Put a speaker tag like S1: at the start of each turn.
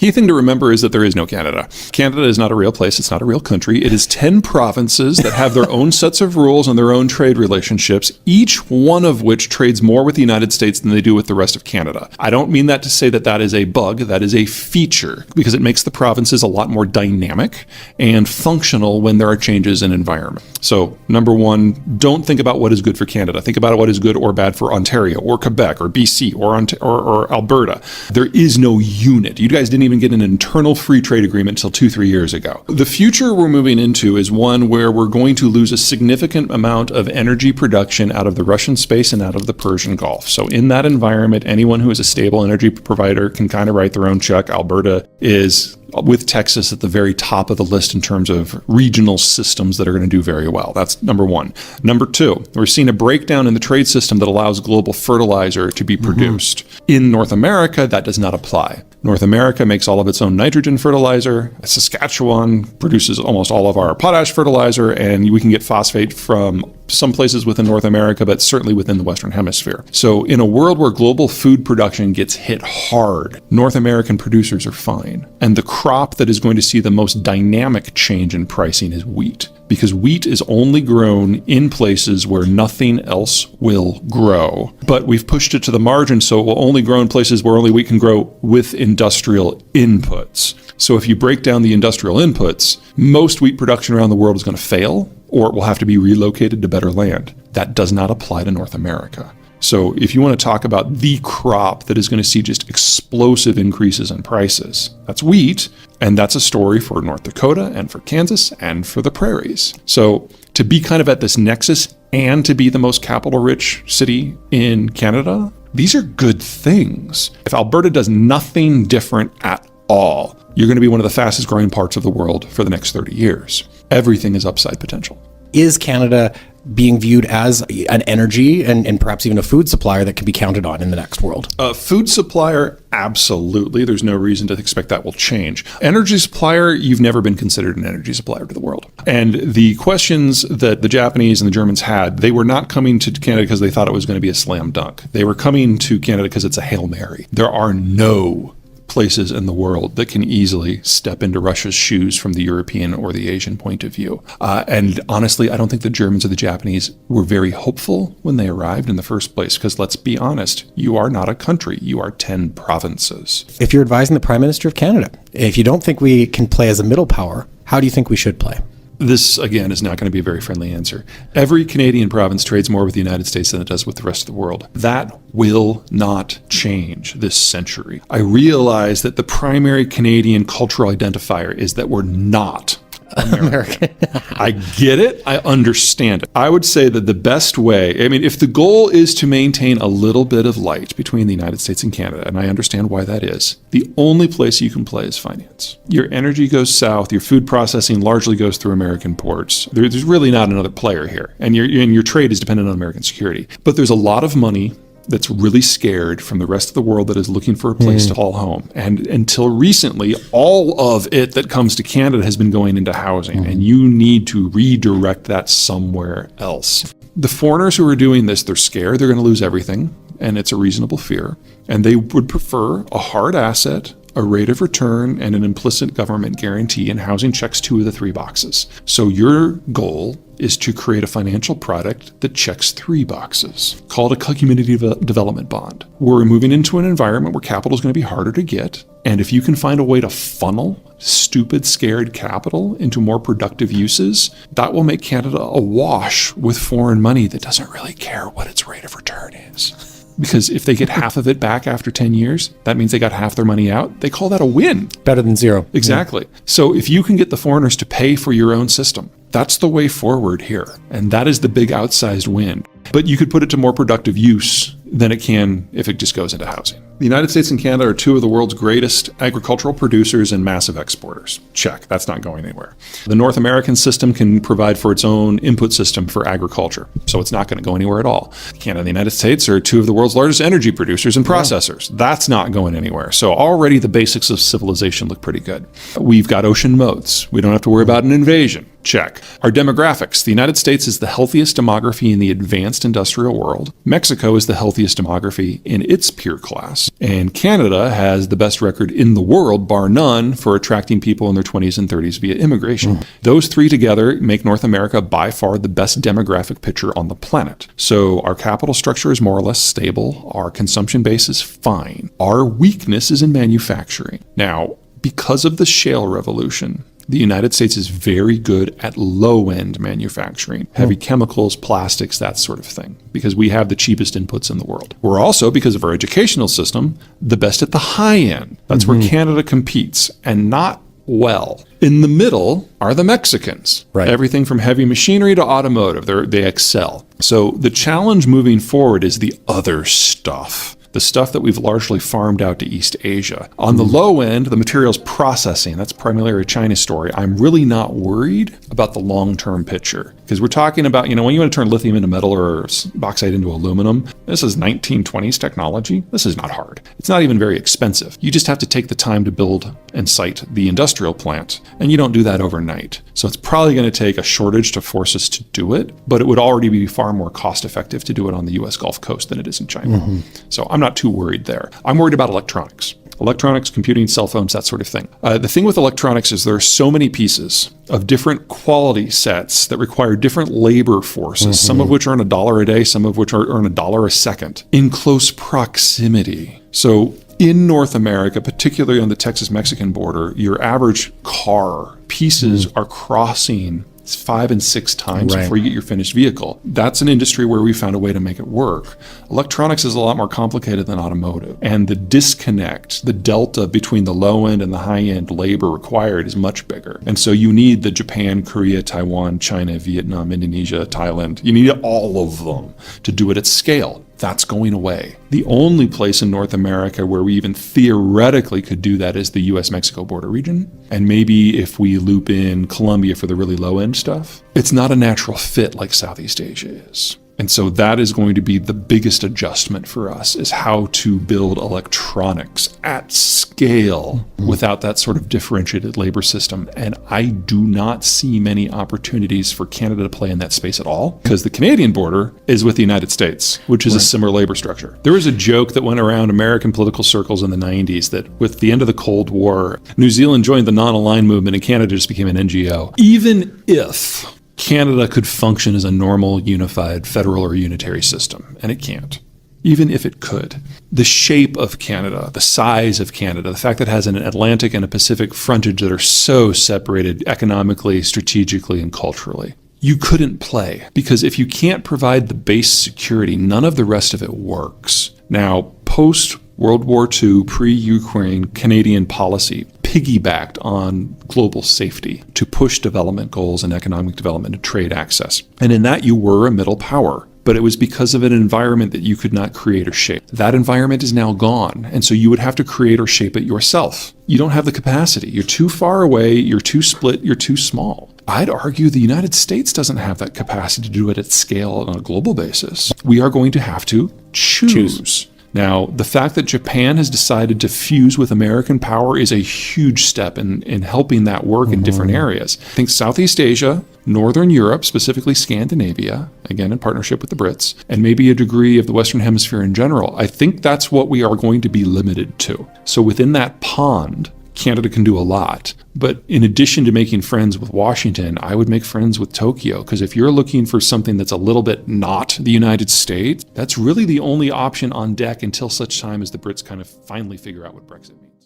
S1: Key thing to remember is that there is no Canada. Canada is not a real place. It's not a real country. It is 10 provinces that have their own sets of rules and their own trade relationships, each one of which trades more with the United States than they do with the rest of Canada. I don't mean that to say that that is a bug. That is a feature because it makes the provinces a lot more dynamic and functional when there are changes in environment. So, number one, don't think about what is good for Canada. Think about what is good or bad for Ontario or Quebec or BC or Alberta. There is no unit. You guys didn't even get an internal free trade agreement until 2-3 years ago. The future we're moving into is one where we're going to lose a significant amount of energy production out of the Russian space and out of the Persian Gulf. So in that environment, anyone who is a stable energy provider can kind of write their own check. Alberta is, with Texas, at the very top of the list in terms of regional systems that are going to do very well. That's number one. Number two, we're seeing a breakdown in the trade system that allows global fertilizer to be produced. In North America, that does not apply. North America makes all of its own nitrogen fertilizer. Saskatchewan produces almost all of our potash fertilizer, and we can get phosphate from some places within North America, but certainly within the Western Hemisphere. So in a world where global food production gets hit hard, North American producers are fine. And the crop that is going to see the most dynamic change in pricing is wheat, because wheat is only grown in places where nothing else will grow. But we've pushed it to the margin, so it will only grow in places where only wheat can grow with industrial inputs. So if you break down the industrial inputs, most wheat production around the world is going to fail, or it will have to be relocated to better land. That does not apply to North America. So if you want to talk about the crop that is going to see just explosive increases in prices, that's wheat, and that's a story for North Dakota and for Kansas and for the prairies. So to be kind of at this nexus and to be the most capital-rich city in Canada, these are good things. If Alberta does nothing different at all, you're going to be one of the fastest growing parts of the world for the next 30 years. Everything is upside potential.
S2: Is Canada being viewed as an energy and perhaps even a food supplier that can be counted on in the next world?
S1: A food supplier, absolutely. There's no reason to expect that will change. Energy supplier, you've never been considered an energy supplier to the world. And the questions that the Japanese and the Germans had, they were not coming to Canada because they thought it was going to be a slam dunk. They were coming to Canada because it's a Hail Mary. There are no places in the world that can easily step into Russia's shoes from the European or the Asian point of view. And honestly, I don't think the Germans or the Japanese were very hopeful when they arrived in the first place, because let's be honest, you are not a country, you are 10 provinces.
S2: If you're advising the Prime Minister of Canada, if you don't think we can play as a middle power, how do you think we should play?
S1: This, again, is not going to be a very friendly answer. Every Canadian province trades more with the United States than it does with the rest of the world. That will not change this century. I realize that the primary Canadian cultural identifier is that we're not American. I get it. I understand it. I would say that the best way, if the goal is to maintain a little bit of light between the United States and Canada, and I understand why that is, the only place you can play is finance. Your energy goes south, your food processing largely goes through American ports. There's really not another player here, and your trade is dependent on American security. But there's a lot of money that's really scared from the rest of the world that is looking for a place to call home. And until recently, all of it that comes to Canada has been going into housing, and you need to redirect that somewhere else. The foreigners who are doing this, they're scared, they're going to lose everything, and it's a reasonable fear. And they would prefer a hard asset, a rate of return, and an implicit government guarantee, and housing checks 2 of the 3 boxes. So your goal is to create a financial product that checks 3 boxes. Call it a community development bond. We're moving into an environment where capital is going to be harder to get. And if you can find a way to funnel stupid, scared capital into more productive uses, that will make Canada awash with foreign money that doesn't really care what its rate of return is. Because if they get half of it back after 10 years, that means they got half their money out. They call that a win.
S2: Better than zero.
S1: Exactly. Yeah. So if you can get the foreigners to pay for your own system, that's the way forward here. And that is the big outsized win. But you could put it to more productive use than it can if it just goes into housing. The United States and Canada are 2 of the world's greatest agricultural producers and massive exporters. Check. That's not going anywhere. The North American system can provide for its own input system for agriculture, so it's not going to go anywhere at all. Canada and the United States are 2 of the world's largest energy producers and processors. That's not going anywhere. So already the basics of civilization look pretty good. We've got ocean moats. We don't have to worry about an invasion. Check. Our demographics. The United States is the healthiest demography in the advanced industrial world. Mexico is the healthiest healthiest demography in its peer class. And Canada has the best record in the world, bar none, for attracting people in their 20s and 30s via immigration. Those three together make North America by far the best demographic picture on the planet. So our capital structure is more or less stable. Our consumption base is fine. Our weakness is in manufacturing. Now, because of the shale revolution, the United States is very good at low-end manufacturing, heavy chemicals, plastics, that sort of thing, because we have the cheapest inputs in the world. We're also, because of our educational system, the best at the high end. That's where Canada competes, and not well. In the middle are the Mexicans.
S2: Right.
S1: Everything from heavy machinery to automotive, they excel. So the challenge moving forward is the other stuff. The stuff that we've largely farmed out to East Asia. On the low end, the materials processing, that's primarily a China story. I'm really not worried about the long-term picture, because we're talking about, when you want to turn lithium into metal or bauxite into aluminum, this is 1920s technology. This is not hard. It's not even very expensive. You just have to take the time to build and site the industrial plant, and you don't do that overnight. So it's probably going to take a shortage to force us to do it, but it would already be far more cost-effective to do it on the U.S. Gulf Coast than it is in China. So I'm not too worried there. I'm worried about electronics. Electronics, computing, cell phones, that sort of thing. The thing with electronics is there are so many pieces of different quality sets that require different labor forces, some of which earn $1 a day, some of which earn $1 a second, in close proximity. So in North America, particularly on the Texas-Mexican border, your average car pieces are crossing 5 and 6 times before you get your finished vehicle. That's an industry where we found a way to make it work. Electronics is a lot more complicated than automotive. And the disconnect, the delta between the low end and the high end labor required is much bigger. And so you need the Japan, Korea, Taiwan, China, Vietnam, Indonesia, Thailand. You need all of them to do it at scale. That's going away. The only place in North America where we even theoretically could do that is the US-Mexico border region. And maybe if we loop in Colombia for the really low-end stuff, it's not a natural fit like Southeast Asia is. And so that is going to be the biggest adjustment for us, is how to build electronics at scale without that sort of differentiated labor system. And I do not see many opportunities for Canada to play in that space at all, because the Canadian border is with the United States, which is a similar labor structure. There was a joke that went around American political circles in the 90s that with the end of the Cold War, New Zealand joined the non-aligned movement and Canada just became an NGO. Even if Canada could function as a normal, unified, federal or unitary system, and it can't. Even if it could. The shape of Canada, the size of Canada, the fact that it has an Atlantic and a Pacific frontage that are so separated economically, strategically, and culturally. You couldn't play, because if you can't provide the base security, none of the rest of it works. Now, post-World War II, pre-Ukraine Canadian policy piggybacked on global safety to push development goals and economic development and trade access. And in that, you were a middle power. But it was because of an environment that you could not create or shape. That environment is now gone. And so you would have to create or shape it yourself. You don't have the capacity. You're too far away. You're too split. You're too small. I'd argue the United States doesn't have that capacity to do it at scale on a global basis. We are going to have to choose. Now, the fact that Japan has decided to fuse with American power is a huge step in helping that work in different areas. I think Southeast Asia, Northern Europe, specifically Scandinavia, again in partnership with the Brits, and maybe a degree of the Western Hemisphere in general, I think that's what we are going to be limited to. So within that pond, Canada can do a lot. But in addition to making friends with Washington, I would make friends with Tokyo, because if you're looking for something that's a little bit not the United States, that's really the only option on deck until such time as the Brits kind of finally figure out what Brexit means.